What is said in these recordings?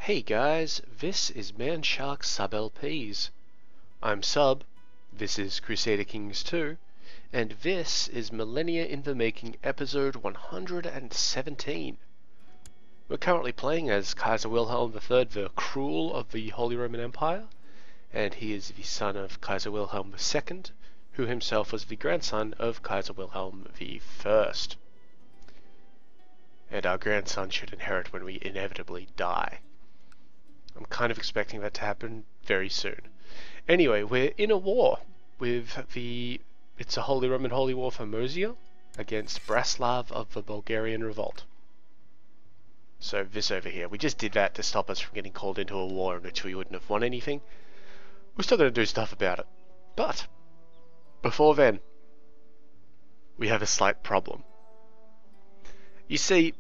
Hey guys, this is Manshark Sub LPs. I'm Sub, this is Crusader Kings II, and this is Millennia in the Making episode 117. We're currently playing as Kaiser Wilhelm III, the Cruel of the Holy Roman Empire, and he is the son of Kaiser Wilhelm II, who himself was the grandson of Kaiser Wilhelm I. And our grandson should inherit when we inevitably die. I'm kind of expecting that to happen very soon. Anyway, we're in a war with it's a Holy Roman Holy War for Moesia against Braslav of the Bulgarian Revolt. So this over here, we just did that to stop us from getting called into a war in which we wouldn't have won anything. We're still going to do stuff about it. But, before then, we have a slight problem. You see,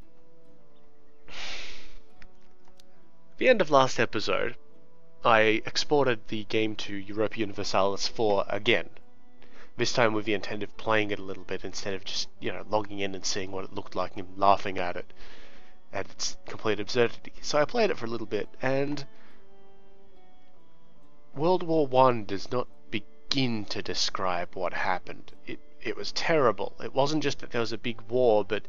at the end of last episode, I exported the game to Europa Universalis 4 again. This time with the intent of playing it a little bit instead of just, logging in and seeing what it looked like and laughing at it at its complete absurdity. So I played it for a little bit, and World War I does not begin to describe what happened. It was terrible. It wasn't just that there was a big war, but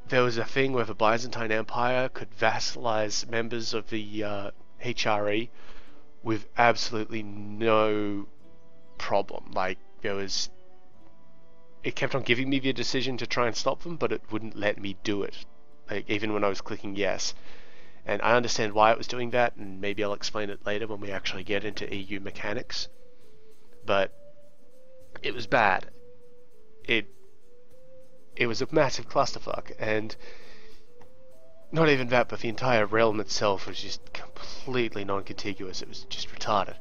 there was a thing where the Byzantine Empire could vassalize members of the HRE with absolutely no problem. Like, it kept on giving me the decision to try and stop them, but it wouldn't let me do it, like, even when I was clicking yes. And I understand why it was doing that, and maybe I'll explain it later when we actually get into EU mechanics. But it was bad. It was a massive clusterfuck, and not even that, but the entire realm itself was just completely non-contiguous. It was just retarded.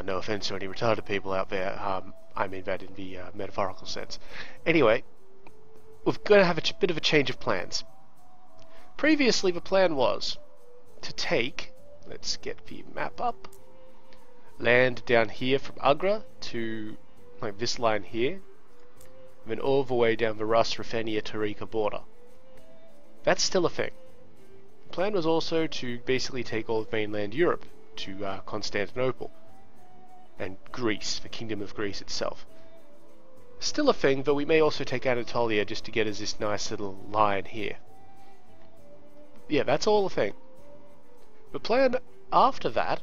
No offense to any retarded people out there. I mean that in the metaphorical sense. Anyway, we're going to have a bit of a change of plans. Previously, the plan was to take, let's get the map up, land down here from Agra to like this line here, and then all the way down the Rus, Ruthenia, Tariqa border. That's still a thing. The plan was also to basically take all of mainland Europe to Constantinople and Greece, the Kingdom of Greece itself. Still a thing, but we may also take Anatolia just to get us this nice little line here. Yeah, that's all a thing. The plan after that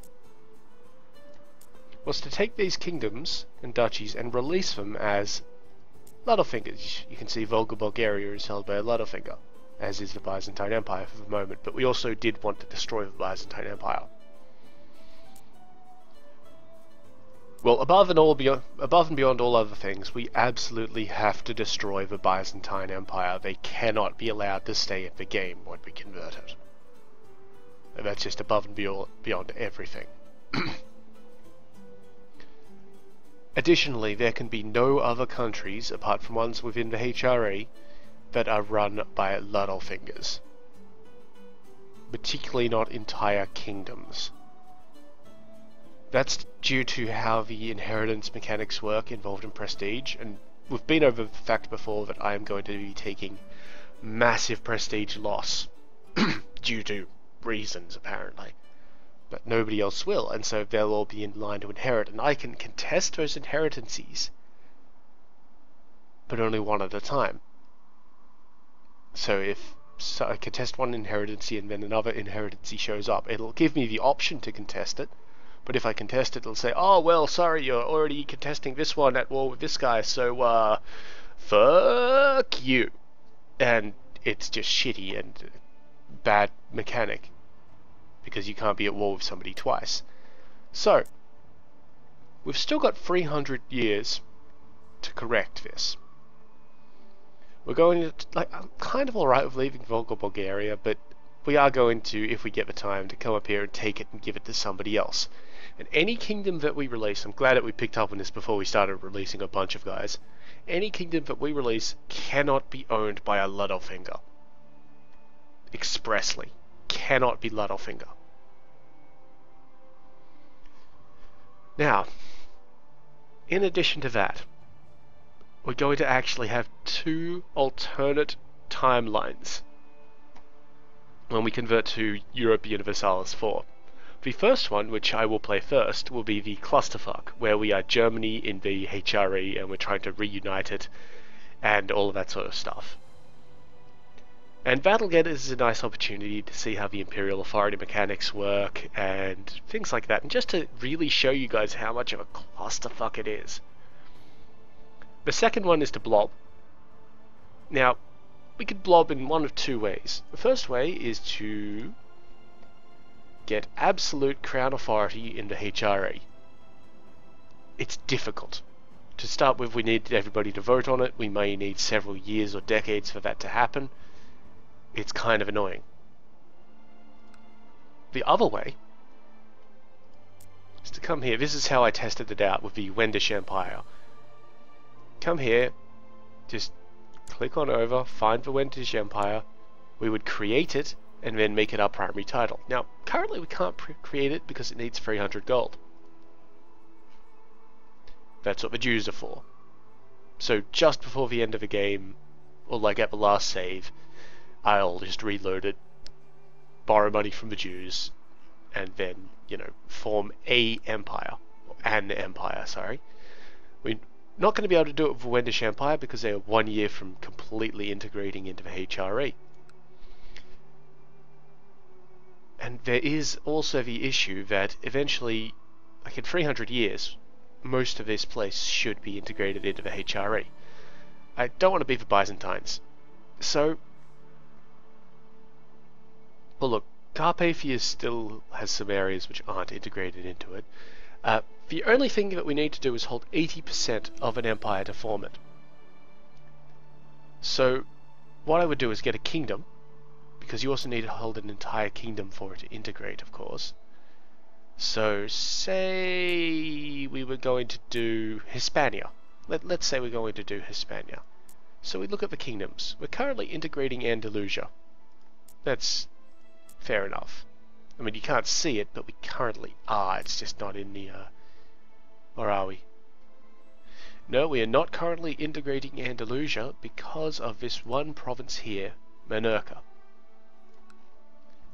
was to take these kingdoms and duchies and release them as Littlefinger. You can see Volga Bulgaria is held by a Littlefinger, as is the Byzantine Empire for the moment, but we also did want to destroy the Byzantine Empire. Well, above and beyond all other things, we absolutely have to destroy the Byzantine Empire. They cannot be allowed to stay in the game when we convert it. And that's just above and beyond everything. Additionally, there can be no other countries, apart from ones within the HRE, that are run by Littlepingers. Particularly not entire kingdoms. That's due to how the inheritance mechanics work involved in prestige, and we've been over the fact before that I am going to be taking massive prestige loss due to reasons, apparently. But nobody else will, and so they'll all be in line to inherit, and I can contest those inheritances, but only one at a time. So if I contest one inheritancy and then another inheritancy shows up, it'll give me the option to contest it, but if I contest it, it'll say, oh, well, sorry, you're already contesting this one at war with this guy, so, fuck you. And it's just shitty and bad mechanic, because you can't be at war with somebody twice. So, we've still got 300 years to correct this. We're going to, I'm kind of alright with leaving Volga Bulgaria, but we are going to, if we get the time, to come up here and take it and give it to somebody else. And any kingdom that we release, I'm glad that we picked up on this before we started releasing a bunch of guys, any kingdom that we release cannot be owned by a Littlefinger. Expressly. Cannot be Littlefinger. Now, in addition to that, we're going to actually have two alternate timelines when we convert to Europa Universalis 4. The first one, which I will play first, will be the clusterfuck, where we are Germany in the HRE and we're trying to reunite it and all of that sort of stuff. And Battlegate is a nice opportunity to see how the Imperial Authority mechanics work and things like that, and just to really show you guys how much of a clusterfuck it is. The second one is to blob. Now, we could blob in one of two ways. The first way is to get absolute crown authority in the HRE. It's difficult. To start with, we need everybody to vote on it. We may need several years or decades for that to happen. It's kind of annoying. The other way is to come here. This is how I tested it out with the Wendish Empire. Come here, just click on over, find the Wendish Empire. We would create it and then make it our primary title. Now, currently we can't create it because it needs 300 gold. That's what the Jews are for. So just before the end of the game, or like at the last save, I'll just reload it, borrow money from the Jews, and then, you know, form an empire, sorry. We're not going to be able to do it with the Wendish Empire because they are 1 year from completely integrating into the HRE. And there is also the issue that eventually, like in 300 years, most of this place should be integrated into the HRE. I don't want to be the Byzantines. So, well look, Carpathia still has some areas which aren't integrated into it. The only thing that we need to do is hold 80% of an empire to form it. So, what I would do is get a kingdom, because you also need to hold an entire kingdom for it to integrate, of course. So, say we were going to do Hispania. Let's say we're going to do Hispania. So we look at the kingdoms. We're currently integrating Andalusia. That's fair enough. I mean, you can't see it, but we currently are. It's just not in the... Or are we? No, we are not currently integrating Andalusia because of this one province here, Minorca.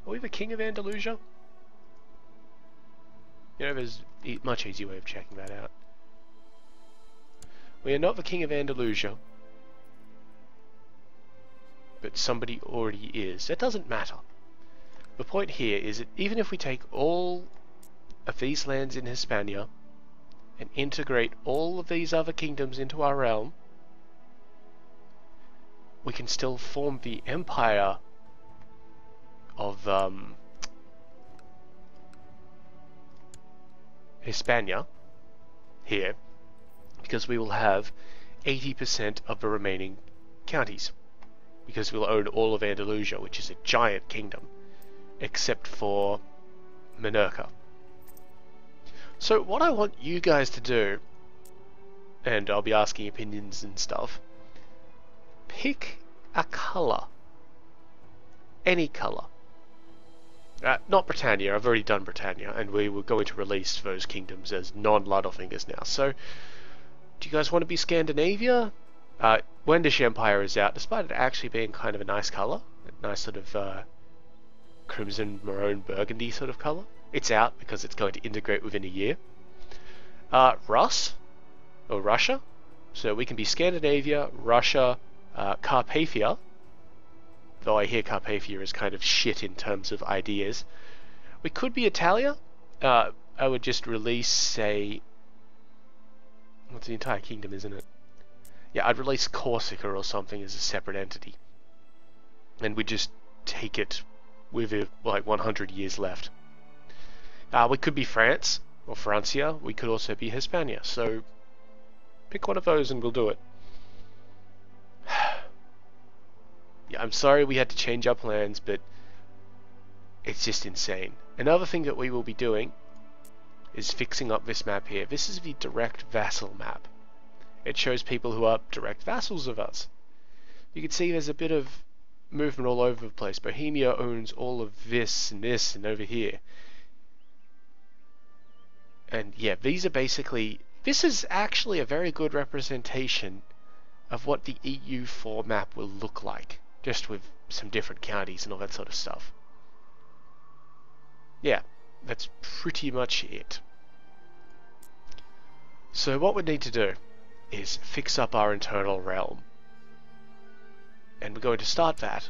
Are we the king of Andalusia? You know, there's a much easier way of checking that out. We are not the king of Andalusia, but somebody already is. That doesn't matter. The point here is that even if we take all of these lands in Hispania and integrate all of these other kingdoms into our realm, we can still form the empire of Hispania here, because we will have 80% of the remaining counties, because we'll own all of Andalusia, which is a giant kingdom, except for Minorca. So what I want you guys to do, and I'll be asking opinions and stuff, pick a colour. Any colour. Not Britannia, I've already done Britannia, and we were going to release those kingdoms as non-Littlepfingers now. So, do you guys want to be Scandinavia? Wendish Empire is out, despite it actually being kind of a nice colour. A nice sort of crimson, maroon, burgundy sort of colour. It's out because it's going to integrate within a year. Rus? Or Russia? So we can be Scandinavia, Russia, Carpathia. Though I hear Carpathia is kind of shit in terms of ideas. We could be Italia. I would just release, say... What's the entire kingdom, isn't it? Yeah, I'd release Corsica or something as a separate entity. And we'd just take it with like 100 years left. We could be France, or Francia. We could also be Hispania. So, pick one of those and we'll do it. Yeah, I'm sorry we had to change our plans, but it's just insane. Another thing that we will be doing is fixing up this map here. This is the direct vassal map. It shows people who are direct vassals of us. You can see there's a bit of movement all over the place. Bohemia owns all of this and over here. And yeah, these are basically... This is actually a very good representation of what the EU4 map will look like, just with some different counties and all that sort of stuff. yeah, that's pretty much it. So what we need to do is fix up our internal realm. And we're going to start that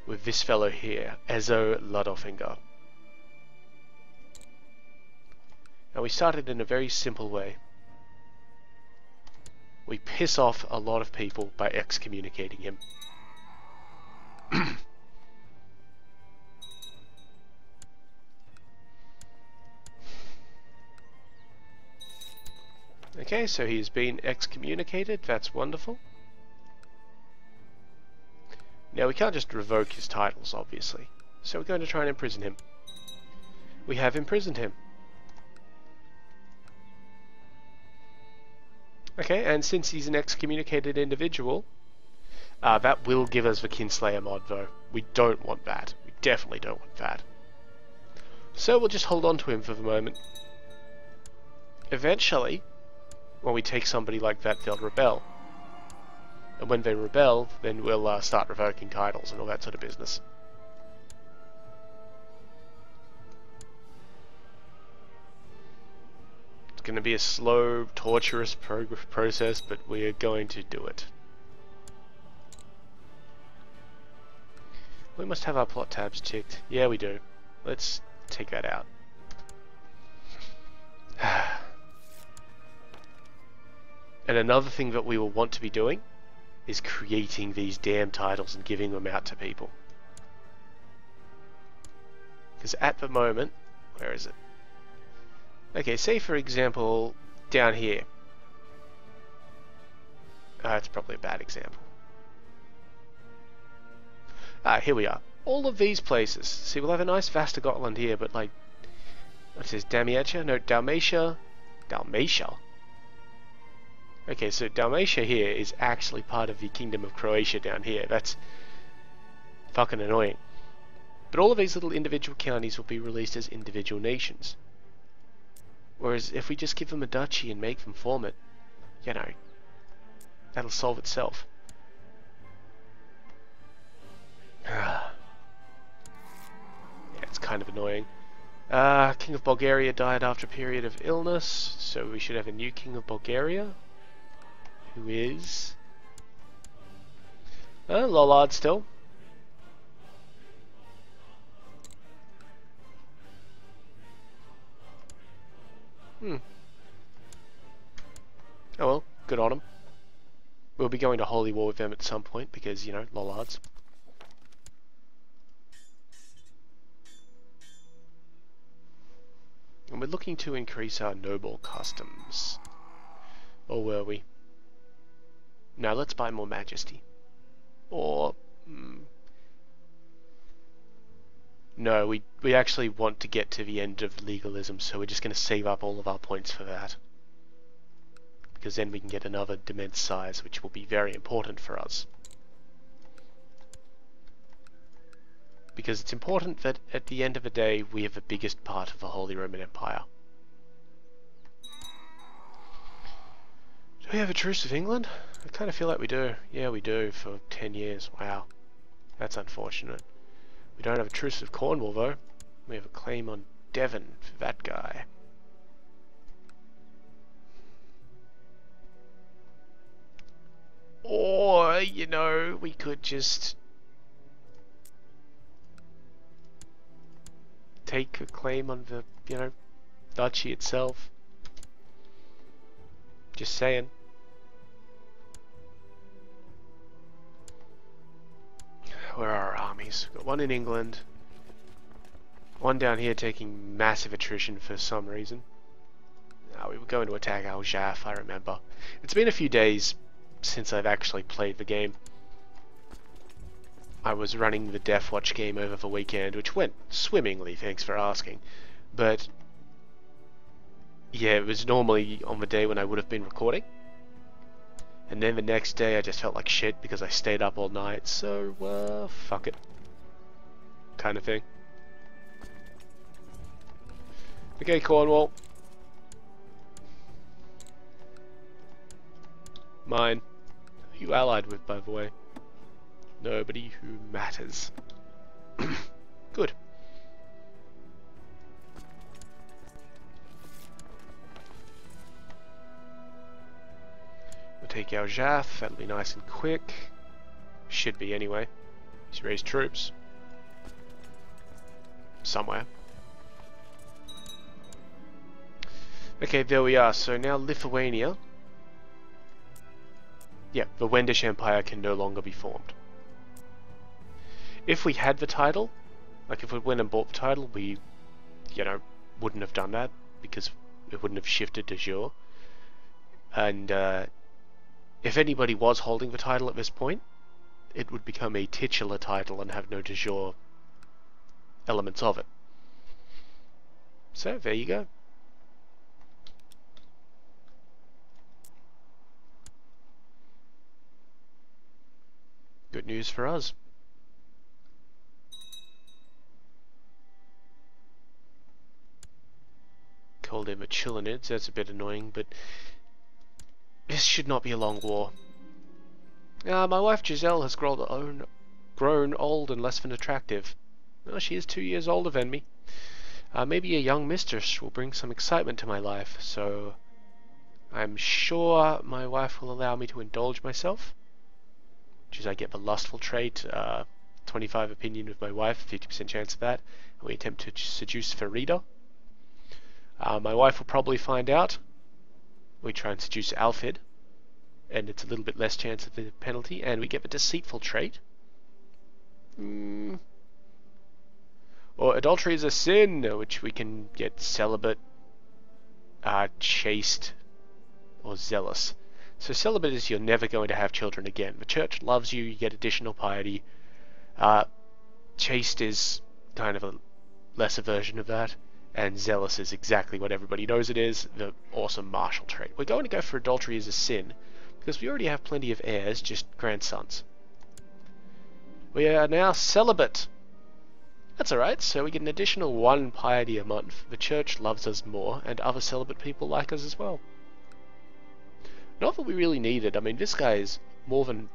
with this fellow here, Ezo Ludofinger. And we started in a very simple way. We piss off a lot of people by excommunicating him. Okay, so he's been excommunicated, that's wonderful. Now we can't just revoke his titles, obviously, so we're going to try and imprison him. We have imprisoned him. Okay, and since he's an excommunicated individual, that will give us the Kinslayer mod though. We don't want that. We definitely don't want that. So we'll just hold on to him for the moment. Eventually, when we take somebody like that, they'll rebel. And when they rebel, then we'll start revoking titles and all that sort of business. It's going to be a slow, torturous process, but we are going to do it. We must have our plot tabs ticked. Yeah, we do. Let's take that out. And another thing that we will want to be doing is creating these damn titles and giving them out to people. Because at the moment, where is it? Okay, say for example, down here. It's probably a bad example. Here we are. All of these places. See, we'll have a nice Vastagotland here, but like, what's this? Damietta? No, Dalmatia. Dalmatia? Okay, so Dalmatia here is actually part of the Kingdom of Croatia down here. That's fucking annoying. But all of these little individual counties will be released as individual nations. Whereas if we just give them a duchy and make them form it, you know, that'll solve itself. Yeah, it's kind of annoying. King of Bulgaria died after a period of illness, so we should have a new King of Bulgaria. Who is Lollard still. Oh well, good on him. We'll be going to holy war with them at some point because, you know, Lollards. And we're looking to increase our noble customs. Or were we? No, let's buy more majesty. Or... no, we actually want to get to the end of legalism, so we're just going to save up all of our points for that. Because then we can get another Demence size, which will be very important for us. Because it's important that at the end of the day, we have the biggest part of the Holy Roman Empire. Do we have a truce with England? I kind of feel like we do. Yeah, we do, for 10 years. Wow. That's unfortunate. We don't have a truce with Cornwall, though. We have a claim on Devon for that guy. Or, you know, we could just take a claim on the, you know, duchy itself. Just saying. Where are our armies? We've got one in England. One down here taking massive attrition for some reason. We were going to attack Al Jaf, I remember. It's been a few days since I've actually played the game. I was running the Death Watch game over the weekend, which went swimmingly, thanks for asking. But yeah, it was normally on the day when I would have been recording. And then the next day I just felt like shit because I stayed up all night, so, fuck it. Kind of thing. Okay, Cornwall. Mine. Who you allied with, by the way? Nobody who matters. Good. We'll take our Jaff, that'll be nice and quick. Should be anyway. He's raised troops. Somewhere. Okay, there we are. So now Lithuania. Yeah, the Wendish Empire can no longer be formed. If we had the title, like if we went and bought the title, we, you know, wouldn't have done that because it wouldn't have shifted de jure. And if anybody was holding the title at this point, it would become a titular title and have no de jure elements of it. So there you go. Good news for us. Called him a Chillinids, that's a bit annoying, but this should not be a long war. My wife Giselle has grown old and less than attractive. Well, she is 2 years older than me. Maybe a young mistress will bring some excitement to my life, so I'm sure my wife will allow me to indulge myself. Which is I get the lustful trait, 25 opinion with my wife, 50% chance of that, and we attempt to seduce Farida. My wife will probably find out. We try and seduce Alfred, and it's a little bit less chance of the penalty, and we get the deceitful trait. Or adultery is a sin, which we can get celibate, chaste, or zealous. So celibate is you're never going to have children again. The church loves you, you get additional piety. Chaste is kind of a lesser version of that. And zealous is exactly what everybody knows it is, the awesome martial trait. We're going to go for adultery as a sin, because we already have plenty of heirs, just grandsons. We are now celibate. That's alright, so we get an additional 1 piety a month. The church loves us more, and other celibate people like us as well. Not that we really need it. I mean, this guy is more than...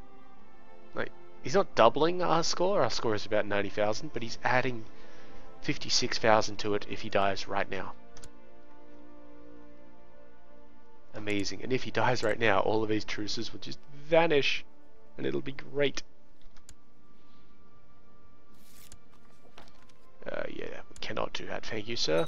like, he's not doubling our score. Our score is about 90,000, but he's adding 56,000 to it if he dies right now. Amazing. And if he dies right now, all of these truces will just vanish, and it'll be great. Yeah, we cannot do that. Thank you, sir.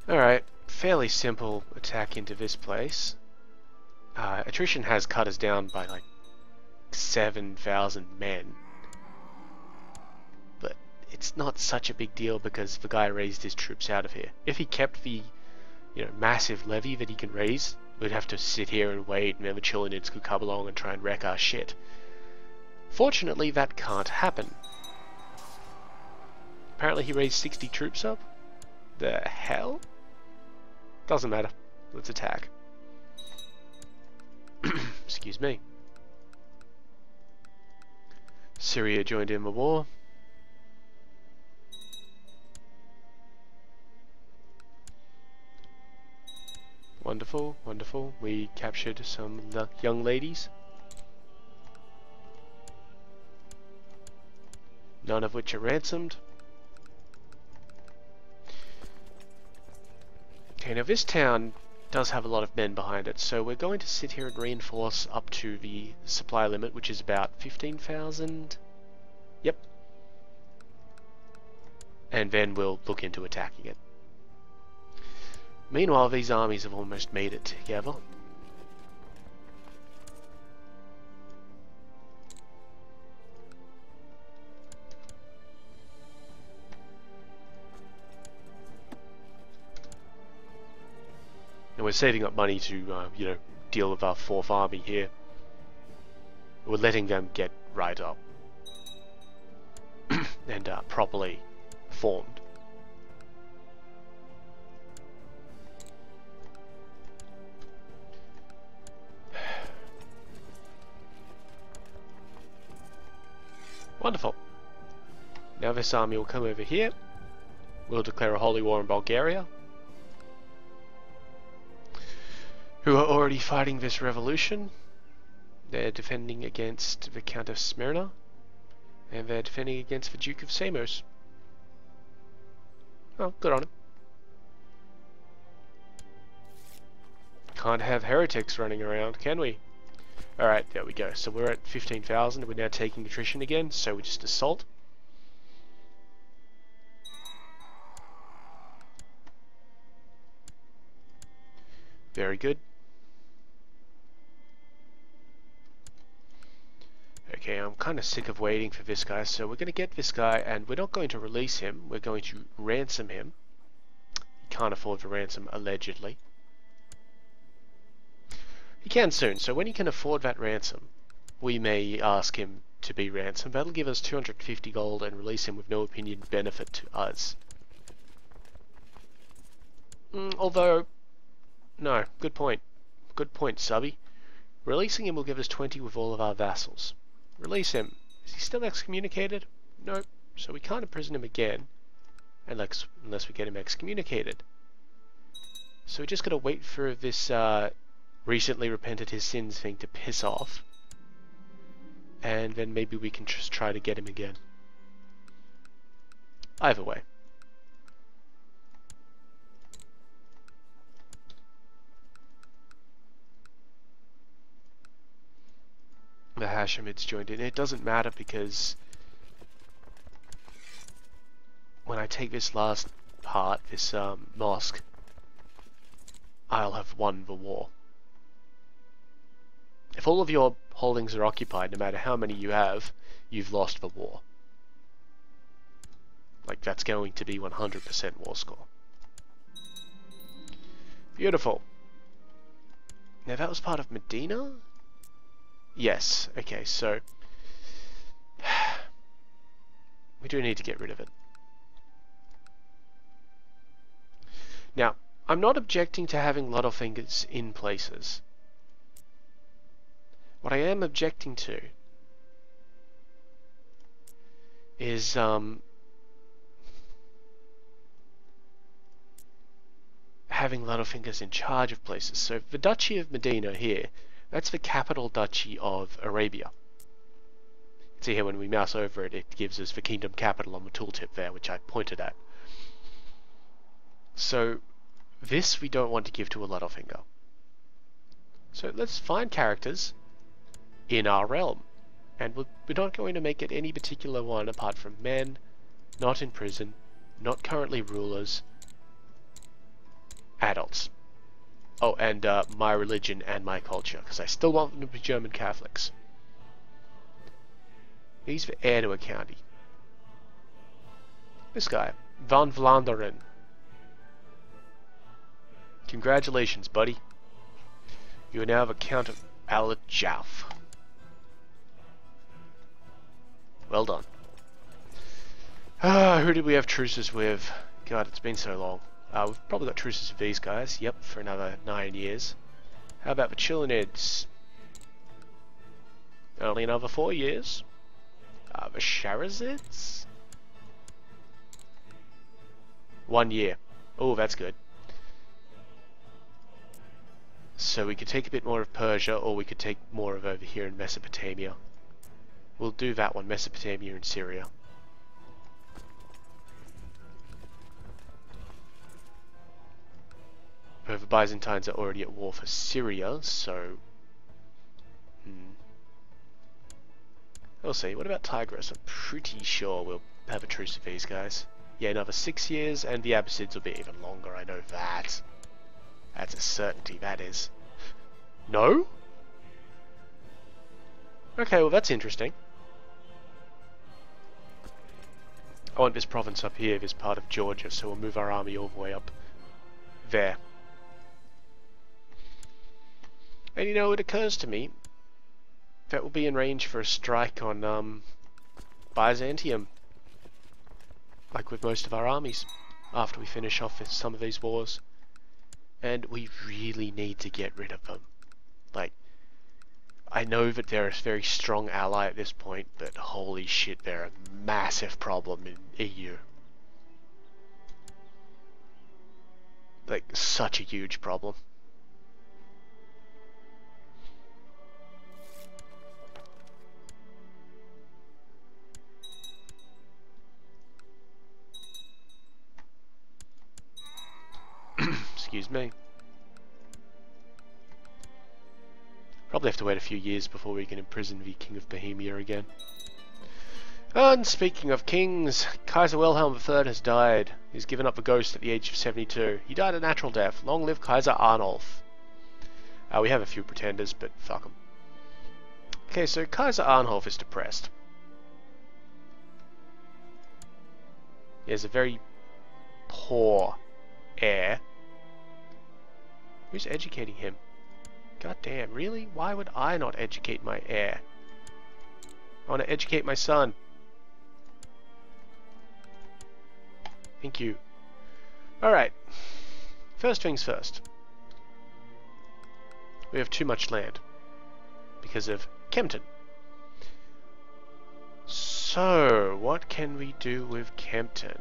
Alright, fairly simple attack into this place. Attrition has cut us down by like 7,000 men. But it's not such a big deal because the guy raised his troops out of here. If he kept the, massive levy that he can raise, we'd have to sit here and wait, and then the Chillinids could come along and try and wreck our shit. Fortunately, that can't happen. Apparently he raised 60 troops up? The hell? Doesn't matter. Let's attack. Excuse me. Syria joined in the war. Wonderful, wonderful. We captured some young ladies. None of which are ransomed. Okay, now this town does have a lot of men behind it, so we're going to sit here and reinforce up to the supply limit, which is about 15,000. Yep. And then we'll look into attacking it. Meanwhile, these armies have almost made it together. And we're saving up money to, deal with our 4th army here. We're letting them get right up. And properly formed. Wonderful. Now this army will come over here. We'll declare a holy war in Bulgaria, who are already fighting this revolution. They're defending against the Count of Smyrna, and they're defending against the Duke of Samos. Oh, good on him. Can't have heretics running around, can we? Alright, there we go. So we're at 15,000. We're now taking attrition again, so we just assault. Very good. Okay, I'm kind of sick of waiting for this guy, so we're going to get this guy, and we're not going to release him. We're going to ransom him. He can't afford to ransom, allegedly. He can soon, so when he can afford that ransom, we may ask him to be ransomed. That'll give us 250 gold and release him with no opinion benefit to us. Although, no, good point. Good point, subby. Releasing him will give us 20 with all of our vassals. Release him. Is he still excommunicated? Nope. So we can't imprison him again, unless we get him excommunicated. So we just gotta wait for this recently repented his sins thing to piss off, and then maybe we can just try to get him again. Either way. The Hashemids joined in. It doesn't matter because when I take this last part, this mosque, I'll have won the war. If all of your holdings are occupied, no matter how many you have, you've lost the war. Like, that's going to be 100% war score. Beautiful. Now that was part of Medina? Yes, okay, so we do need to get rid of it. Now, I'm not objecting to having Littlepingers in places. What I am objecting to is having Littlepingers in charge of places. So the Duchy of Medina here, that's the capital duchy of Arabia. See here when we mouse over it, it gives us the kingdom capital on the tooltip there, which I pointed at. So this we don't want to give to a Littlefinger. So let's find characters in our realm. And we're not going to make it any particular one apart from men, not in prison, not currently rulers, adults. Oh, and my religion and my culture, because I still want them to be German Catholics. He's the heir to a county. This guy, Van Vlaanderen. Congratulations, buddy. You are now the Count of Aljauf. Well done. Who did we have truces with? God, it's been so long. We've probably got truces with these guys. Yep, for another 9 years. How about the Chillinids? Only another 4 years. The Sharazids? 1 year. Oh, that's good. So we could take a bit more of Persia, or we could take more of over here in Mesopotamia. We'll do that one, Mesopotamia and Syria. The Byzantines are already at war for Syria, so... We'll see. What about Tigris? I'm pretty sure we'll have a truce with these guys. Yeah, another 6 years, and the Abbasids will be even longer, I know that. That's a certainty, that is. No? Okay, well that's interesting. I want this province up here, this part of Georgia, so we'll move our army all the way up there. And you know, it occurs to me that will be in range for a strike on Byzantium, like with most of our armies, after we finish off with some of these wars. And we really need to get rid of them. Like, I know that they're a very strong ally at this point, but holy shit, they're a massive problem in EU. Like, such a huge problem. Excuse me. Probably have to wait a few years before we can imprison the King of Bohemia again. And speaking of kings, Kaiser Wilhelm III has died. He's given up the ghost at the age of 72. He died a natural death. Long live Kaiser Arnulf. We have a few pretenders, but fuck them. Okay, so Kaiser Arnulf is depressed. He has a very poor heir. Who's educating him? God damn, really? Why would I not educate my heir? I want to educate my son. Thank you. Alright. First things first. We have too much land. Because of Kempton. So, what can we do with Kempton?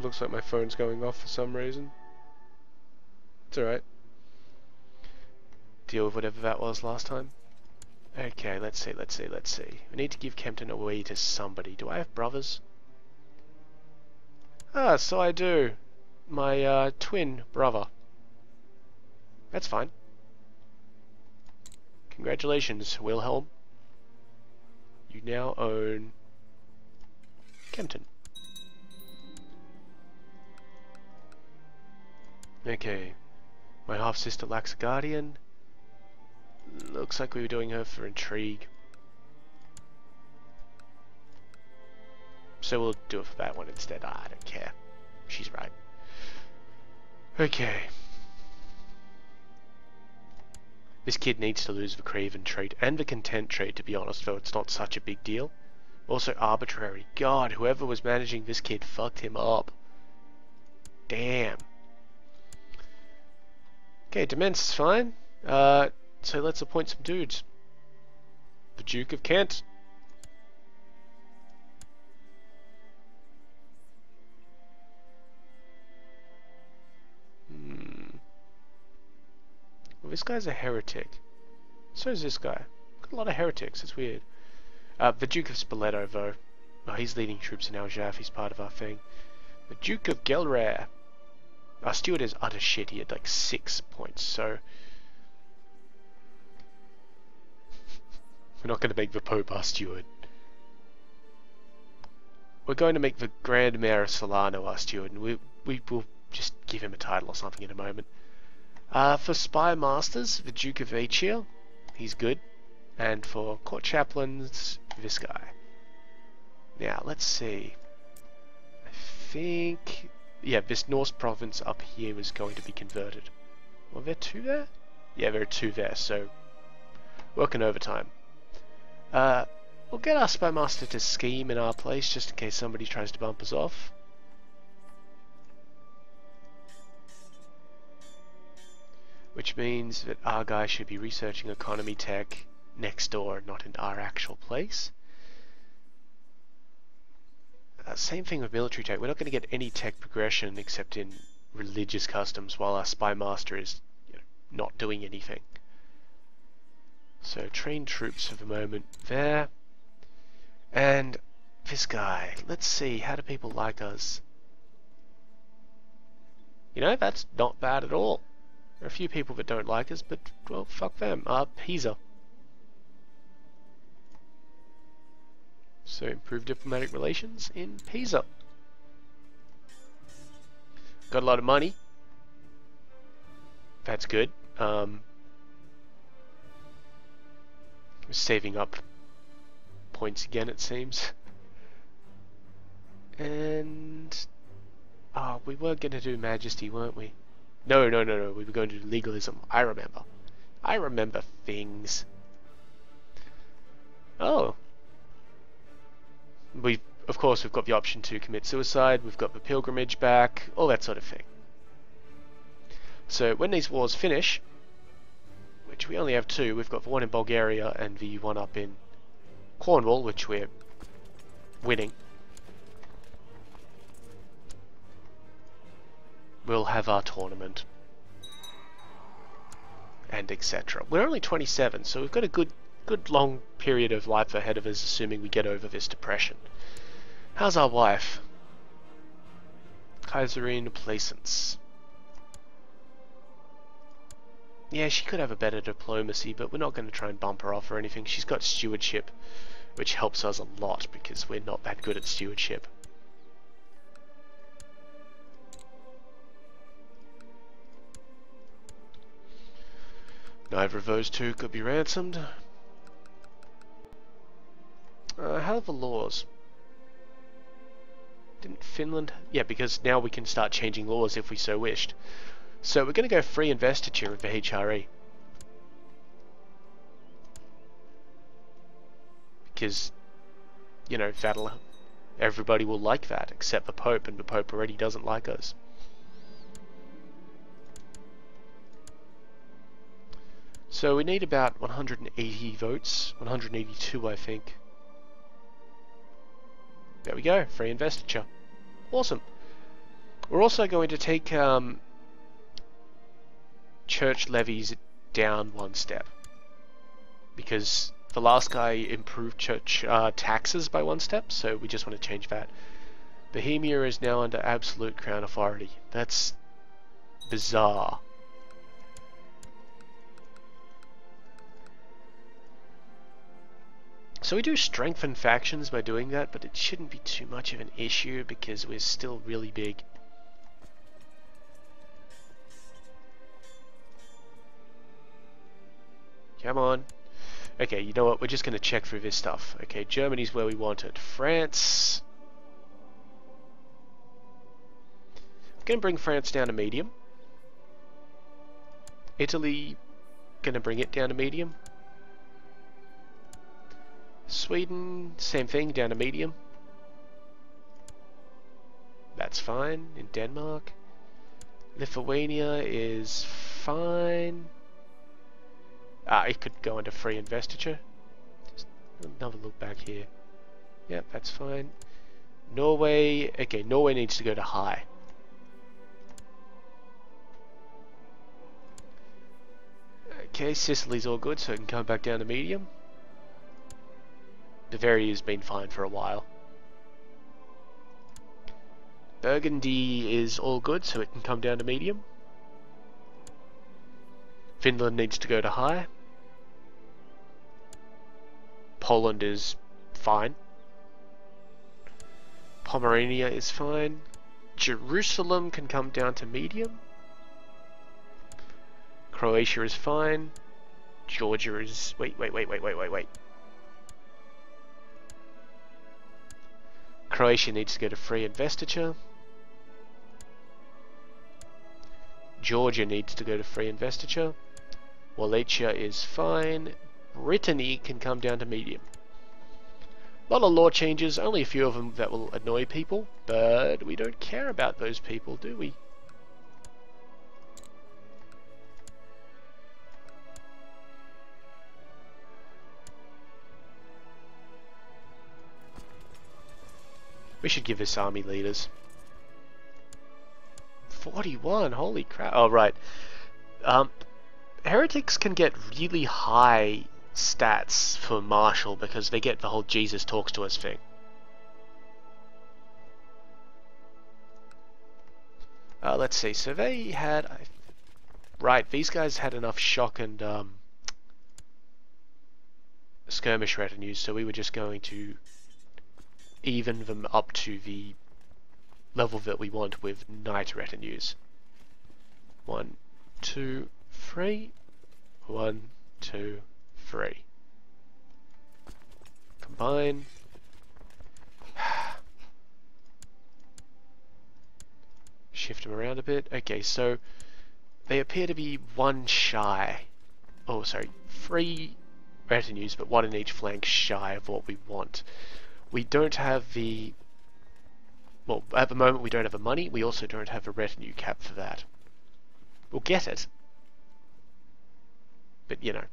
Looks like my phone's going off for some reason. It's alright. Deal with whatever that was last time. Okay, let's see. We need to give Kempton away to somebody. Do I have brothers? Ah, so I do. My twin brother. That's fine. Congratulations, Wilhelm. You now own Kempton. Okay. My half-sister lacks a guardian. Looks like we were doing her for intrigue. So we'll do it for that one instead. I don't care. She's right. Okay. This kid needs to lose the craven trait and the content trait, to be honest, though it's not such a big deal. Also arbitrary. God, whoever was managing this kid fucked him up. Damn. Okay, Demence is fine. So let's appoint some dudes. The Duke of Kent. Well, this guy's a heretic. So is this guy. Got a lot of heretics, it's weird. The Duke of Spoleto, though. Oh, he's leading troops in Aljaf, he's part of our thing. The Duke of Gelre. Our steward is utter shit, he had like 6 points, so... We're not going to make the Pope our steward. We're going to make the Grand Mayor of Solano our steward, and we will just give him a title or something in a moment. For Spy Masters, the Duke of Achia, he's good. And for Court Chaplains, this guy. Now, let's see. I think... Yeah, this Norse province up here was going to be converted. Were there 2 there? Yeah, there are 2 there, so... Working overtime. We'll get our Spy Master to scheme in our place, just in case somebody tries to bump us off. Which means that our guy should be researching economy tech next door, not in our actual place. Same thing with military tech. We're not going to get any tech progression except in religious customs, while our Spy Master is not doing anything. So train troops for the moment there. And this guy. Let's see, how do people like us? You know, that's not bad at all. There are a few people that don't like us, but, well, fuck them. Pisa. So, improve diplomatic relations in Pisa. Got a lot of money. That's good. Saving up points again, it seems. And... we were going to do Majesty, weren't we? No, we were going to do legalism. I remember. I remember things. Oh. Of course, we've got the option to commit suicide, we've got the pilgrimage back, all that sort of thing. So, when these wars finish, which we only have 2, we've got the one in Bulgaria and the one up in Cornwall, which we're winning. We'll have our tournament. And etc. We're only 27, so we've got a good long period of life ahead of us, assuming we get over this depression. How's our wife? Kaiserine Plaisance. Yeah, she could have a better diplomacy, but we're not going to try and bump her off or anything. She's got stewardship, which helps us a lot because we're not that good at stewardship. Neither of those two could be ransomed. How are the laws? Didn't Finland? Yeah, because now we can start changing laws if we so wished. So we're going to go free investiture of the HRE. Because, you know, everybody will like that, except the Pope, and the Pope already doesn't like us. So we need about 180 votes, 182 I think. There we go, free investiture. Awesome. We're also going to take church levies down one step. Because the last guy improved church taxes by one step, so we just want to change that. Bohemia is now under absolute crown authority. That's bizarre. So we do strengthen factions by doing that, but it shouldn't be too much of an issue because we're still really big. Come on. Okay, you know what? We're just going to check through this stuff. Okay, Germany's where we want it. France. Going to bring France down to medium. Italy. Going to bring it down to medium. Sweden, same thing, down to medium. That's fine. In Denmark. Lithuania is fine. It could go into free investiture. Just another look back here. Yep, that's fine. Norway, okay, Norway needs to go to high. Okay, Sicily's all good, so it can come back down to medium. Bavaria's been fine for a while. Burgundy is all good, so it can come down to medium. Finland needs to go to high. Poland is fine. Pomerania is fine. Jerusalem can come down to medium. Croatia is fine. Georgia is... Wait. Croatia needs to go to free investiture. Georgia needs to go to free investiture. Wallachia is fine. Brittany can come down to medium. A lot of law changes, only a few of them that will annoy people, but we don't care about those people, do we? We should give this army leaders. 41, holy crap. Oh, right. Heretics can get really high stats for Marshal because they get the whole Jesus talks to us thing. Let's see, so they had... Right, these guys had enough shock and skirmish retinues, so we were just going to even them up to the level that we want with knight retinues. 1, 2, 3. 1, 2, 3. Combine. Shift them around a bit. Okay, so they appear to be 1 shy. Oh, sorry, 3 retinues, but 1 in each flank shy of what we want. We don't have the... Well, at the moment we don't have the money. We also don't have a retinue cap for that. We'll get it. But, you know.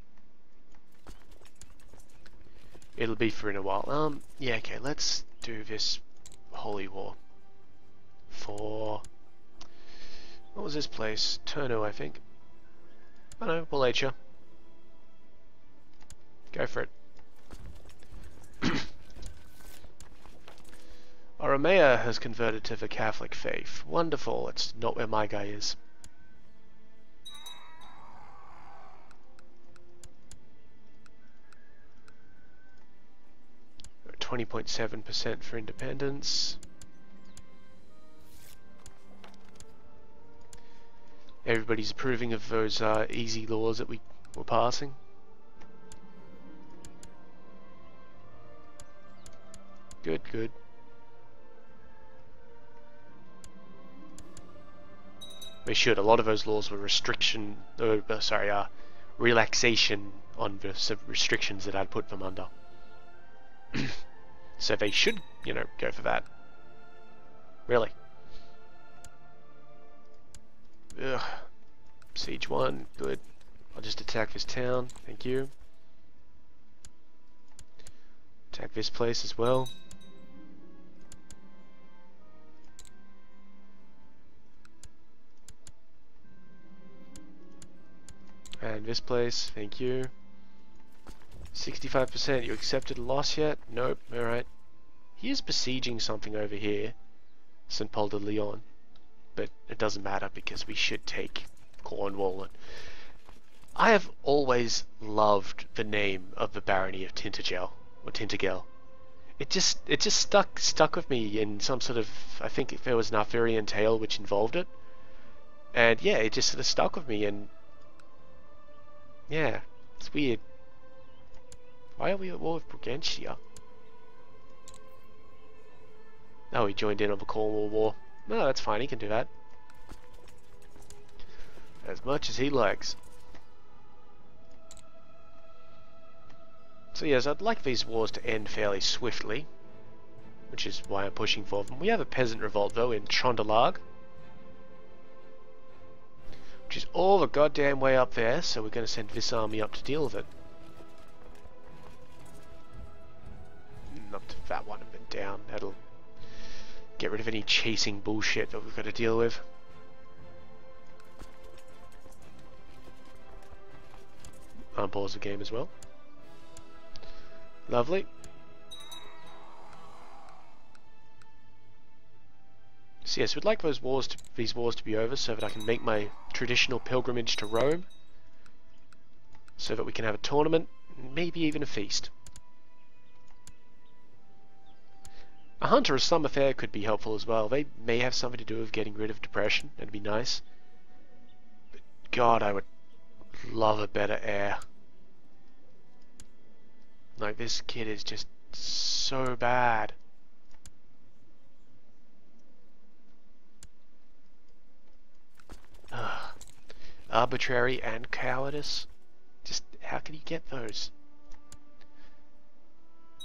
It'll be for in a while. Yeah, okay, let's do this Holy War. For... What was this place? Turno, I think. Oh no, Wallachia. Go for it. Oromea has converted to the Catholic faith. Wonderful. It's not where my guy is. We're at 20.7% for independence. Everybody's approving of those easy laws that we were passing. Good, good. We should. A lot of those laws were relaxation on the restrictions that I'd put them under. So they should, go for that. Really. Ugh. Siege 1, good. I'll just attack this town, thank you. Attack this place as well. And this place, thank you. 65%, you accepted a loss yet? Nope, alright. He is besieging something over here, St. Paul de Leon. But it doesn't matter because we should take Cornwall. I have always loved the name of the barony of Tintagel, or Tintagel. It just stuck with me in some sort of, I think there was an Arthurian tale which involved it. And yeah, it just sort of stuck with me, and yeah, it's weird. Why are we at war with Brigantia? Oh, he joined in on the Cornwall War. No, that's fine, he can do that. As much as he likes. So yes, I'd like these wars to end fairly swiftly, which is why I'm pushing for them. We have a peasant revolt though in Trondelag, which is all the goddamn way up there, so we're going to send this army up to deal with it. Up to that one and then down. That'll get rid of any chasing bullshit that we've got to deal with. Unpause the game as well. Lovely. So yes, we'd like these wars to be over so that I can make my traditional pilgrimage to Rome, so that we can have a tournament, maybe even a feast. A hunter or summer fair could be helpful as well. They may have something to do with getting rid of depression. That'd be nice. But God, I would love a better heir. Like, this kid is just so bad. Ugh. Arbitrary and cowardice. Just, how can you get those?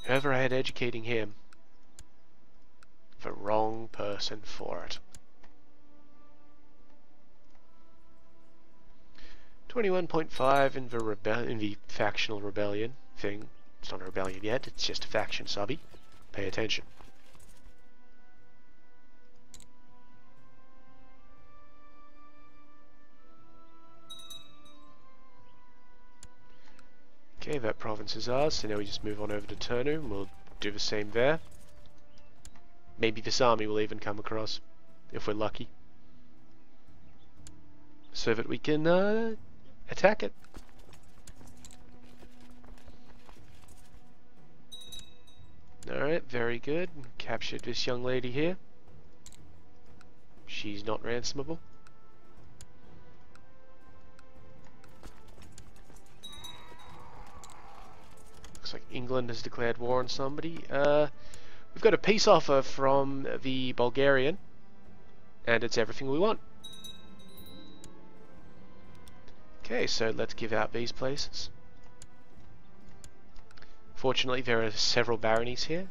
Whoever had educating him. The wrong person for it. 21.5 in the factional rebellion thing. It's not a rebellion yet, it's just a faction subby. Pay attention. Okay, that province is ours, so now we just move on over to Turnu, and we'll do the same there. Maybe this army will even come across, if we're lucky. So that we can attack it. Alright, very good. Captured this young lady here. She's not ransomable. Looks like England has declared war on somebody. We've got a peace offer from the Bulgarian, and it's everything we want. Okay, so let's give out these places. Fortunately, there are several baronies here.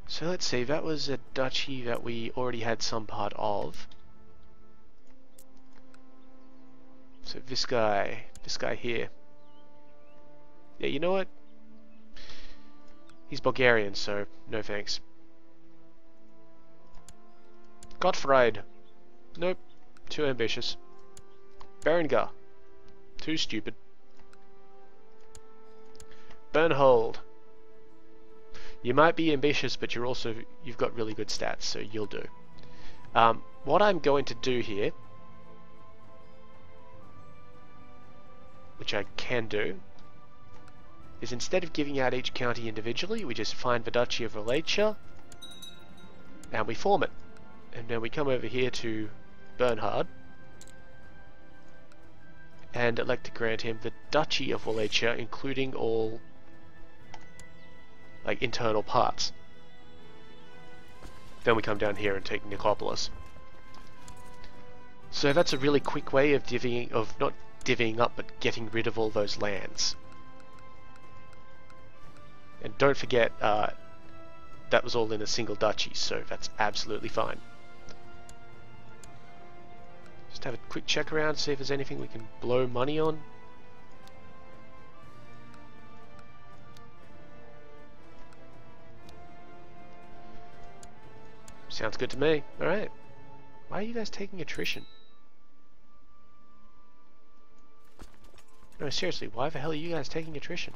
So let's see, that was a duchy that we already had some part of. So this guy here. Yeah, you know what? He's Bulgarian, so no thanks. Gottfried. Nope, too ambitious. Berengar. Too stupid. Bernhold. You might be ambitious, but you've got really good stats, so you'll do. What I'm going to do here, which I can do, is instead of giving out each county individually, we just find the Duchy of Wallachia, and we form it. And then we come over here to Bernhard, and elect to grant him the Duchy of Wallachia, including all like internal parts. Then we come down here and take Nicopolis. So that's a really quick way of not divvying up, but getting rid of all those lands. And don't forget, that was all in a single duchy, so that's absolutely fine. Just have a quick check around, see if there's anything we can blow money on. Sounds good to me. Alright. Why are you guys taking attrition? No, seriously, why the hell are you guys taking attrition?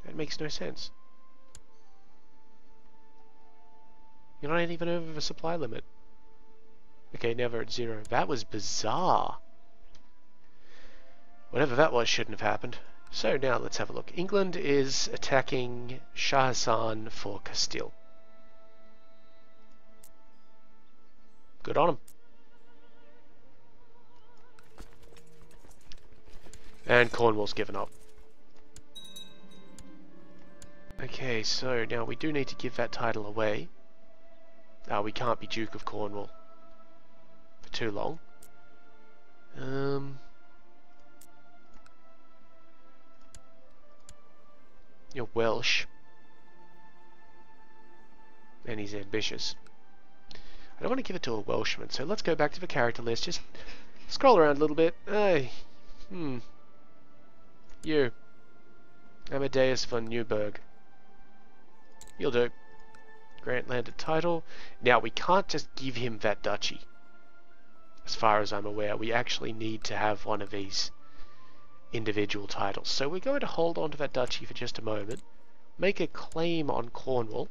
That makes no sense. You're not even over the supply limit. Okay, now we're at 0. That was bizarre. Whatever that was shouldn't have happened. So now let's have a look. England is attacking Shah Hassan for Castile. Good on him. And Cornwall's given up. Okay, so now we do need to give that title away. We can't be Duke of Cornwall for too long. You're Welsh. And he's ambitious. I don't want to give it to a Welshman, so let's go back to the character list. Just scroll around a little bit. Hey. You. Amadeus von Neuburg. You'll do. Grant landed title. Now, we can't just give him that duchy. As far as I'm aware, we actually need to have one of these individual titles. So we're going to hold on to that duchy for just a moment. Make a claim on Cornwall.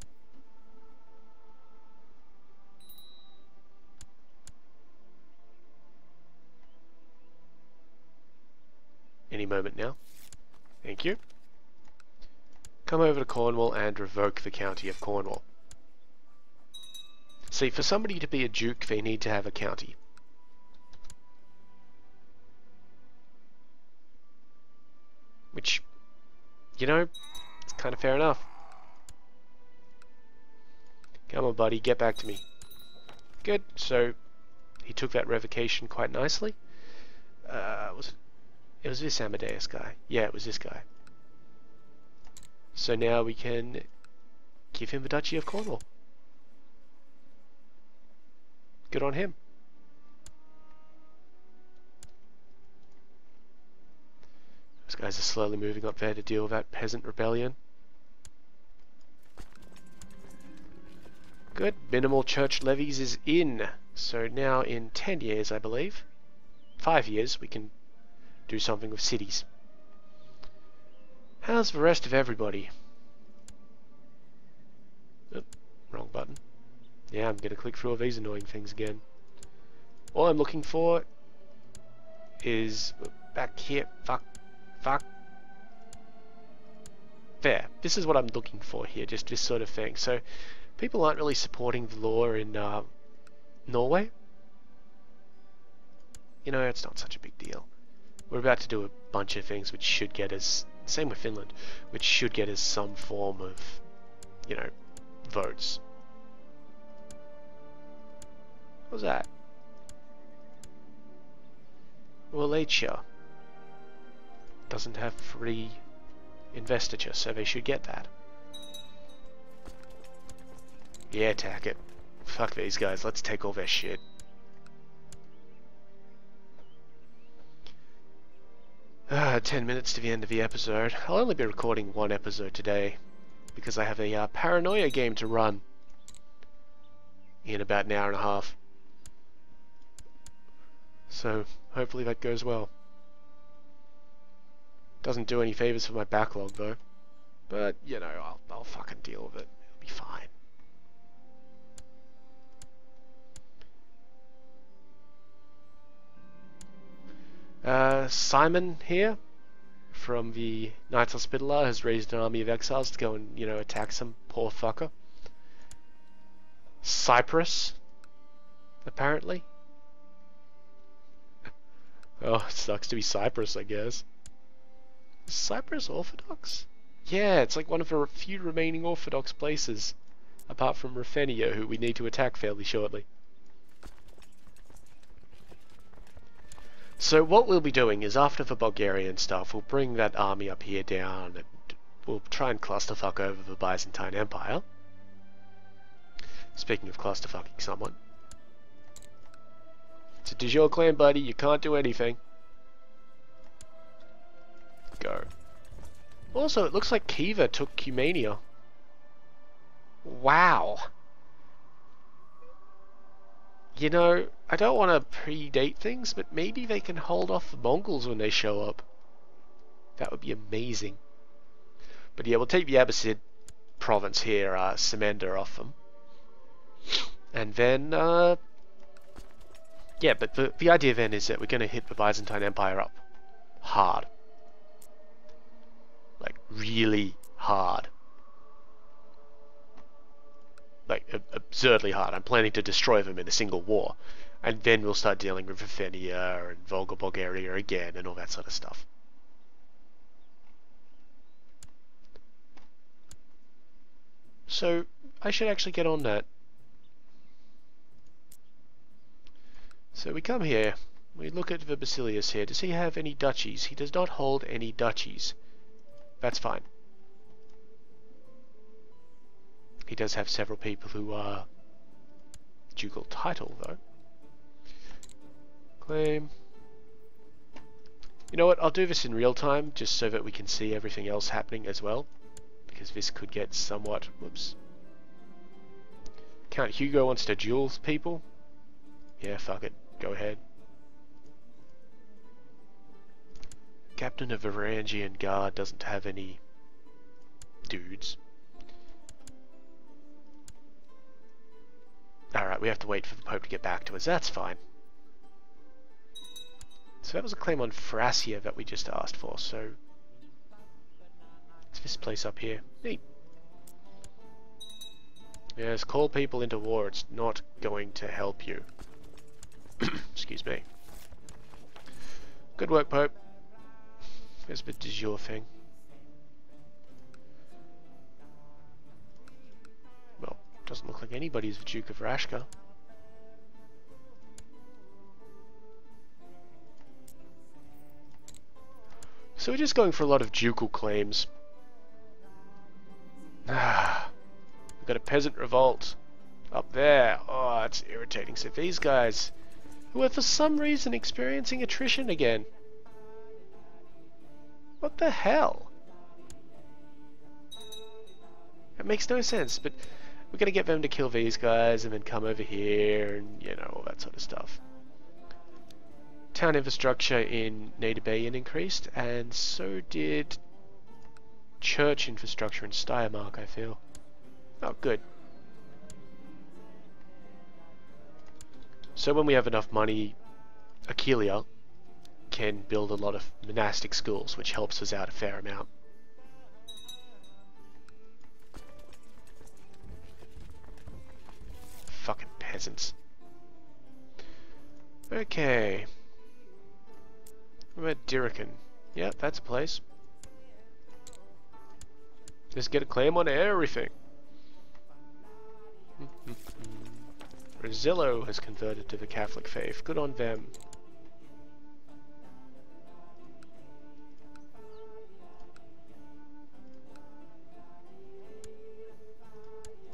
Any moment now. Thank you. Come over to Cornwall and revoke the county of Cornwall. See, for somebody to be a duke, they need to have a county. Which, you know, it's kind of fair enough. Come on, buddy, get back to me. Good, so he took that revocation quite nicely. It was this Amadeus guy. Yeah, it was this guy. So now we can give him the Duchy of Cornwall. Good on him. Those guys are slowly moving up there to deal with that peasant rebellion. Good. Minimal church levies is in. So now in 10 years, I believe, 5 years, we can do something with cities. How's the rest of everybody? Oop, wrong button. Yeah, I'm going to click through all these annoying things again. All I'm looking for is back here. Fuck. There. This is what I'm looking for here, just this sort of thing. So, people aren't really supporting the law in Norway. You know, it's not such a big deal. We're about to do a bunch of things which should get us, same with Finland, which should get us some form of, you know, votes. What was that? Wallachia doesn't have free investiture, so they should get that. Yeah, attack it. Fuck these guys, let's take all their shit. 10 minutes to the end of the episode. I'll only be recording one episode today, because I have a paranoia game to run in about an hour and a half. So, hopefully that goes well. Doesn't do any favors for my backlog though. But, you know, I'll fucking deal with it. It'll be fine. Simon here, from the Knights Hospitaller, has raised an army of exiles to go and, you know, attack some poor fucker. Cyprus, apparently. Oh, it sucks to be Cyprus, I guess. Is Cyprus Orthodox? Yeah, it's like one of the few remaining Orthodox places, apart from Millennia, who we need to attack fairly shortly. So what we'll be doing is, after the Bulgarian stuff, we'll bring that army up here down, and we'll try and clusterfuck over the Byzantine Empire. Speaking of clusterfucking someone. It's a de jure clan, buddy, you can't do anything. Go. Also, it looks like Kiva took Cumania. Wow. You know, I don't want to predate things, but maybe they can hold off the Mongols when they show up. That would be amazing. But yeah, we'll take the Abbasid province here, Semender, off them. And then, yeah, but the idea then is that we're going to hit the Byzantine Empire up hard. Like, really hard. Like, absurdly hard. I'm planning to destroy them in a single war. And then we'll start dealing with Ruthenia and Volga Bulgaria again and all that sort of stuff. So, I should actually get on that. So we come here, we look at the Basilius here. Does he have any duchies? He does not hold any duchies. That's fine. He does have several people who are ducal title, though. Claim. You know what, I'll do this in real time, just so that we can see everything else happening as well. Because this could get somewhat... Whoops. Count Hugo wants to duel people. Yeah, fuck it. Go ahead. Captain of the Varangian Guard doesn't have any dudes. Alright, we have to wait for the Pope to get back to us. That's fine. So that was a claim on Thracia that we just asked for, so... It's this place up here. Neat. Yes, call people into war. It's not going to help you. Excuse me. Good work, Pope. There's a bit de jure thing. Well, doesn't look like anybody's the Duke of Rashka. So we're just going for a lot of ducal claims. We've got a peasant revolt up there. Oh, it's irritating. So these guys, who are for some reason experiencing attrition again. What the hell? It makes no sense, but we're gonna get them to kill these guys and then come over here and, you know, all that sort of stuff. Town infrastructure in Niederbayern increased, and so did church infrastructure in Steiermark, I feel. Oh, good. So when we have enough money, Aquileia can build a lot of monastic schools, which helps us out a fair amount. Fucking peasants. Okay. What about Diriken? Yeah, that's a place. Let's get a claim on everything. Rosillo has converted to the Catholic faith. Good on them.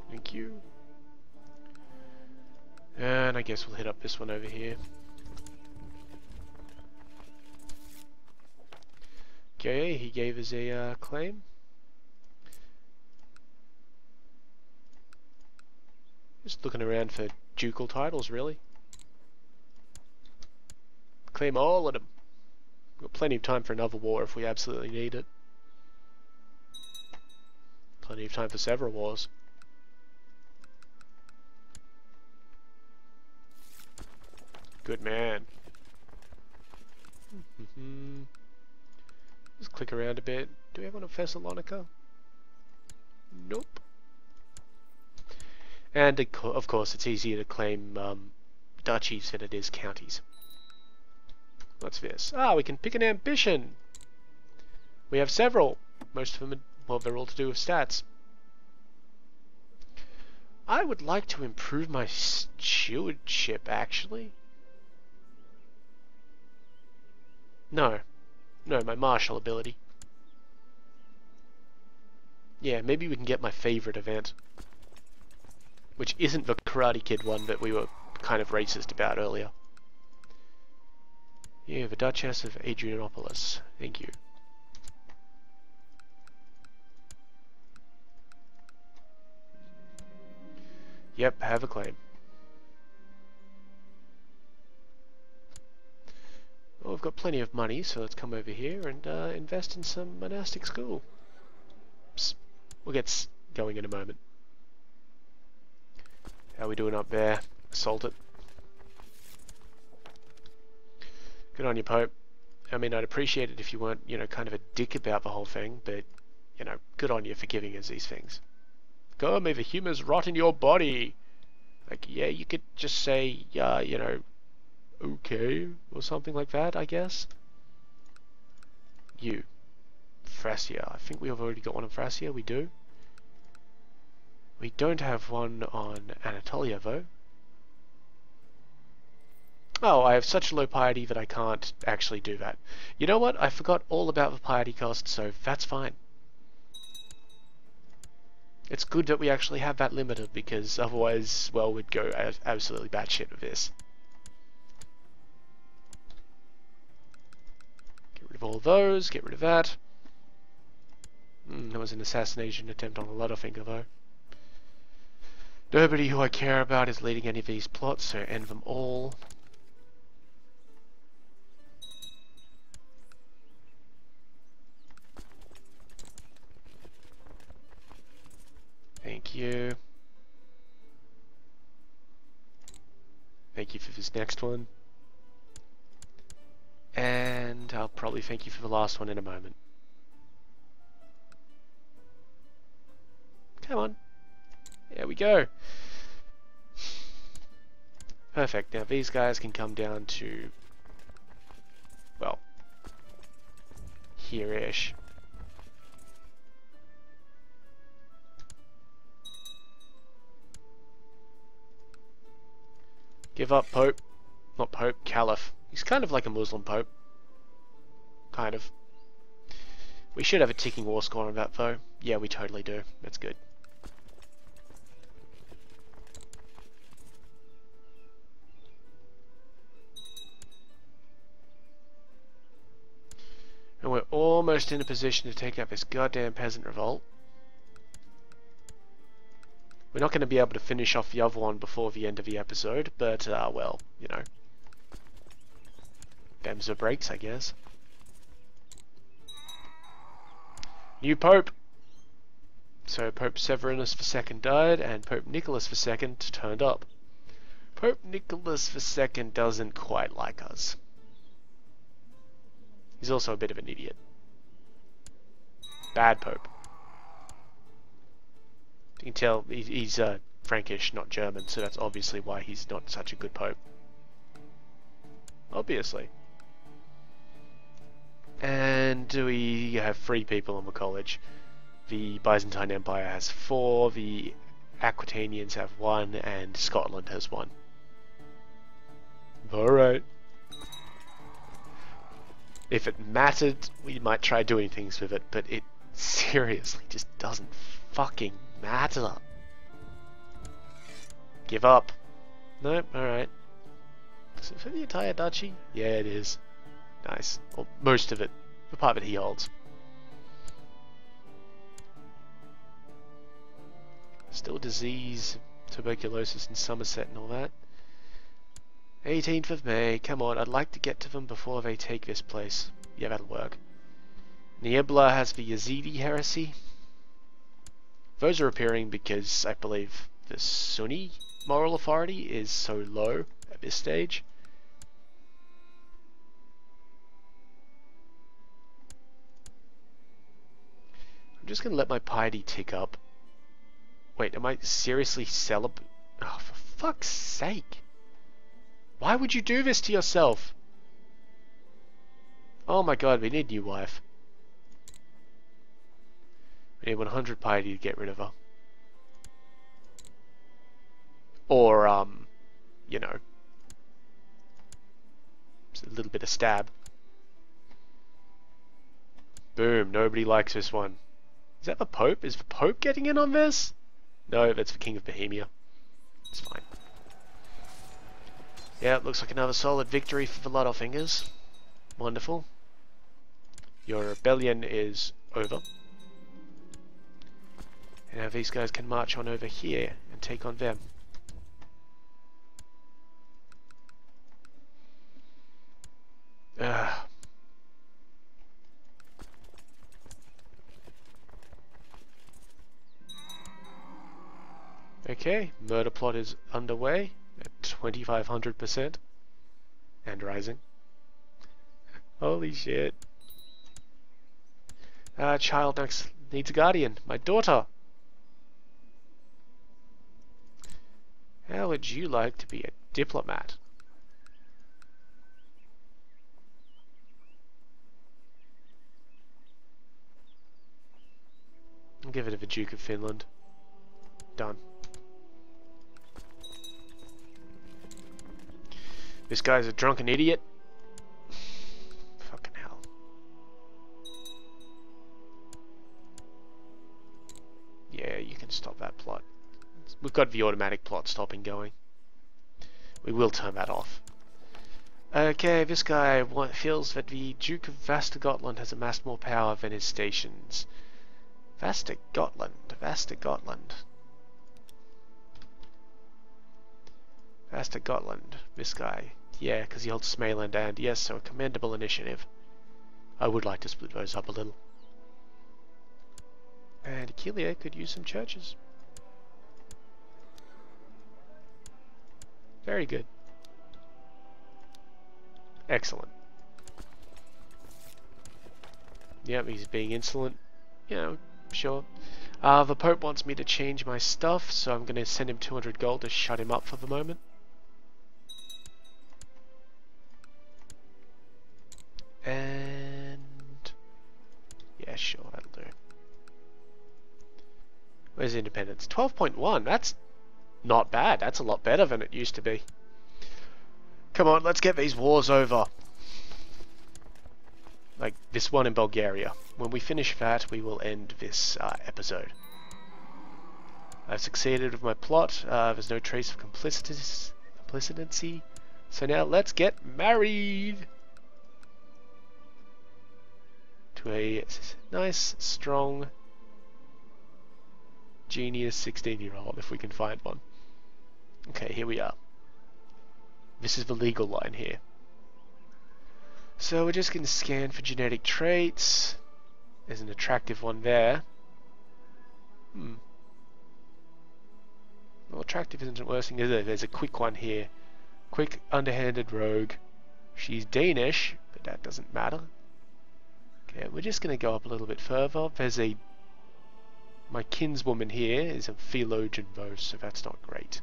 Thank you. And I guess we'll hit up this one over here. Okay, he gave us a claim. Just looking around for ducal titles, really. Claim all of them. Got plenty of time for another war if we absolutely need it. Plenty of time for several wars. Good man. Just click around a bit. Do we have one at Thessalonica? Nope. And of course it's easier to claim duchies than it is counties. What's this? Ah, we can pick an ambition! We have several. Most of them, well, they're all to do with stats. I would like to improve my stewardship, actually. No, my martial ability. Yeah, maybe we can get my favorite event. Which isn't the Karate Kid one that we were kind of racist about earlier. Yeah, the Duchess of Adrianopolis. Thank you. Yep, have a claim. Well, we've got plenty of money, so let's come over here and invest in some monastic school. Psst. We'll get going in a moment. How are we doing up there? Assault it. Good on you, Pope. I mean, I'd appreciate it if you weren't, you know, kind of a dick about the whole thing, but, you know, good on you for giving us these things. Go, may the humors rot in your body! Like, yeah, you could just say, you know, okay, or something like that, I guess. You. Thracia. I think we have already got one on Thracia, we do. We don't have one on Anatolia, though. Oh, I have such low piety that I can't actually do that. You know what? I forgot all about the piety cost, so that's fine. It's good that we actually have that limited, because otherwise, well, we'd go absolutely batshit with this. Get rid of all those, get rid of that. That was an assassination attempt on the Littlefinger, though. Nobody who I care about is leading any of these plots, so end them all. Thank you. Thank you for this next one. And I'll probably thank you for the last one in a moment. Come on. There we go. Perfect. Now these guys can come down to, well, here-ish. Give up, Pope. Not Pope, Caliph. He's kind of like a Muslim Pope. Kind of. We should have a ticking war score on that, though. Yeah, we totally do. That's good. And we're almost in a position to take out this goddamn peasant revolt. We're not going to be able to finish off the other one before the end of the episode, but, well, you know. Them's the breaks, I guess. New Pope! So Pope Severinus II died, and Pope Nicholas II turned up. Pope Nicholas II doesn't quite like us. He's also a bit of an idiot. Bad Pope. You can tell he's Frankish, not German, so that's obviously why he's not such a good Pope. Obviously. And we have 3 people on the college. The Byzantine Empire has 4, the Aquitanians have 1, and Scotland has 1. Alright. If it mattered, we might try doing things with it, but it seriously just doesn't fucking matter. Give up. Nope, alright. Is it for the entire duchy? Yeah, it is. Nice. Or most of it. The part that he holds. Still disease, tuberculosis in Somerset and all that. 18th of May. Come on, I'd like to get to them before they take this place. Yeah, that'll work. Niebla has the Yazidi Heresy. Those are appearing because I believe the Sunni moral authority is so low at this stage. I'm just going to let my piety tick up. Wait, am I seriously celebrating? Oh, for fuck's sake. Why would you do this to yourself? Oh my god, we need a new wife. We need 100 piety to get rid of her. Or, you know, just a little bit of stab. Boom, nobody likes this one. Is that the Pope? Is the Pope getting in on this? No, that's the King of Bohemia. It's fine. Yeah, it looks like another solid victory for the Littlefingers. Wonderful. Your rebellion is over. And now these guys can march on over here and take on them. Okay, murder plot is underway at 2500% and rising. Holy shit. Child next needs a guardian. My daughter. How would you like to be a diplomat? I'll give it to the Duke of Finland. Done. This guy's a drunken idiot. Fucking hell. Yeah, you can stop that plot. We've got the automatic plot stopping going. We will turn that off. Okay, this guy feels that the Duke of Västergotland has amassed more power than his stations. Västergotland. Västergotland, this guy. Yeah, because he holds Smaland and yes, so a commendable initiative. I would like to split those up a little. And Aquilia could use some churches. Very good. Excellent. Yep, he's being insolent. You know, sure. The Pope wants me to change my stuff, so I'm going to send him 200 gold to shut him up for the moment. And yeah, sure, that'll do. Where's independence? 12.1. That's not bad. That's a lot better than it used to be. Come on, let's get these wars over. Like this one in Bulgaria. When we finish that, we will end this episode. I've succeeded with my plot. There's no trace of complicity. So now let's get married to a nice, strong, genius 16-year-old, if we can find one. Okay, here we are. This is the legal line here. So we're just going to scan for genetic traits. There's an attractive one there. Well, attractive isn't the worst thing, is it? There's a quick one here. Quick, underhanded rogue. She's Danish, but that doesn't matter. Okay, we're just going to go up a little bit further. There's a... My kinswoman here is a theologian though, so that's not great.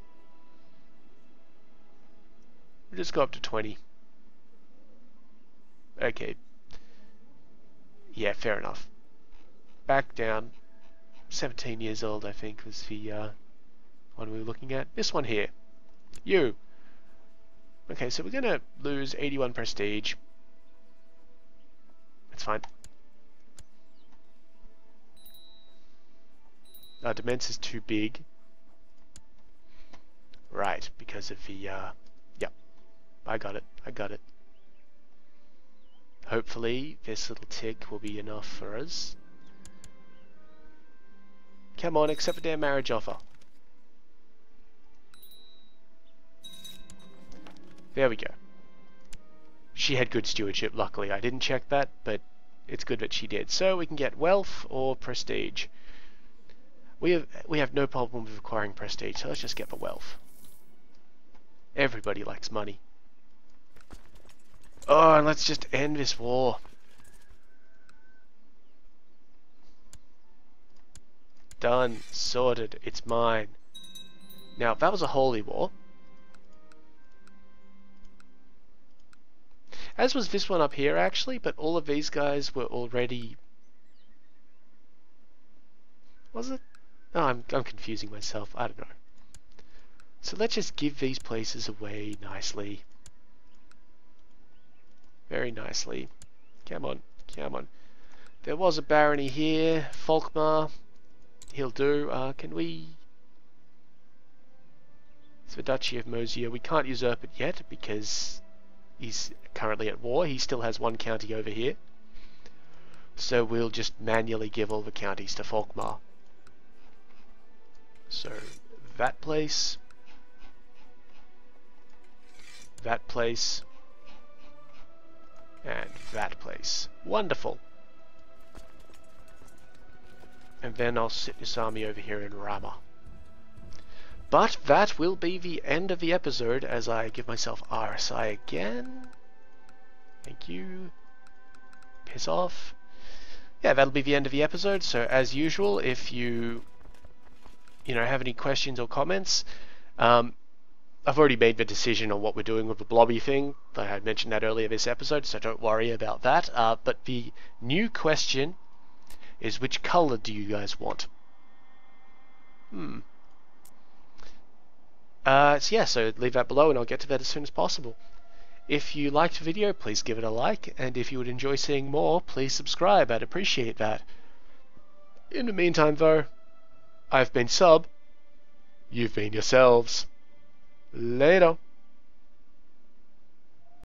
We'll just go up to 20. Okay. Yeah, fair enough. Back down. 17 years old, I think, was the one we were looking at. This one here. You. Okay, so we're going to lose 81 prestige. That's fine. Demence is too big. Right, because of the, yep. I got it. Hopefully, this little tick will be enough for us. Come on, accept the damn marriage offer. There we go. she had good stewardship, luckily. I didn't check that, but it's good that she did. So we can get wealth or prestige. We have no problem with acquiring prestige, so let's just get the wealth. Everybody likes money. Oh, and let's just end this war. Done. Sorted. It's mine. Now, that was a holy war. As was this one up here, actually, but all of these guys were already... Was it? Oh, I'm confusing myself. I don't know. So let's just give these places away nicely. Very nicely. Come on, come on. There was a barony here. Folkmar. He'll do. Can we... It's the Duchy of Mosia. We can't usurp it yet because he's currently at war. He still has one county over here. So we'll just manually give all the counties to Folkmar. So that place, and that place. Wonderful. And then I'll sit this army over here in Rama. But that will be the end of the episode as I give myself RSI again. Thank you. Piss off. Yeah, that'll be the end of the episode. So as usual, if you have any questions or comments, I've already made the decision on what we're doing with the blobby thing. I had mentioned that earlier this episode, so don't worry about that. But the new question is, which color do you guys want? So leave that below and I'll get to that as soon as possible. If you liked the video, please give it a like, and if you would enjoy seeing more, please subscribe. I'd appreciate that. In the meantime, though, I've been Sub. You've been yourselves. Later.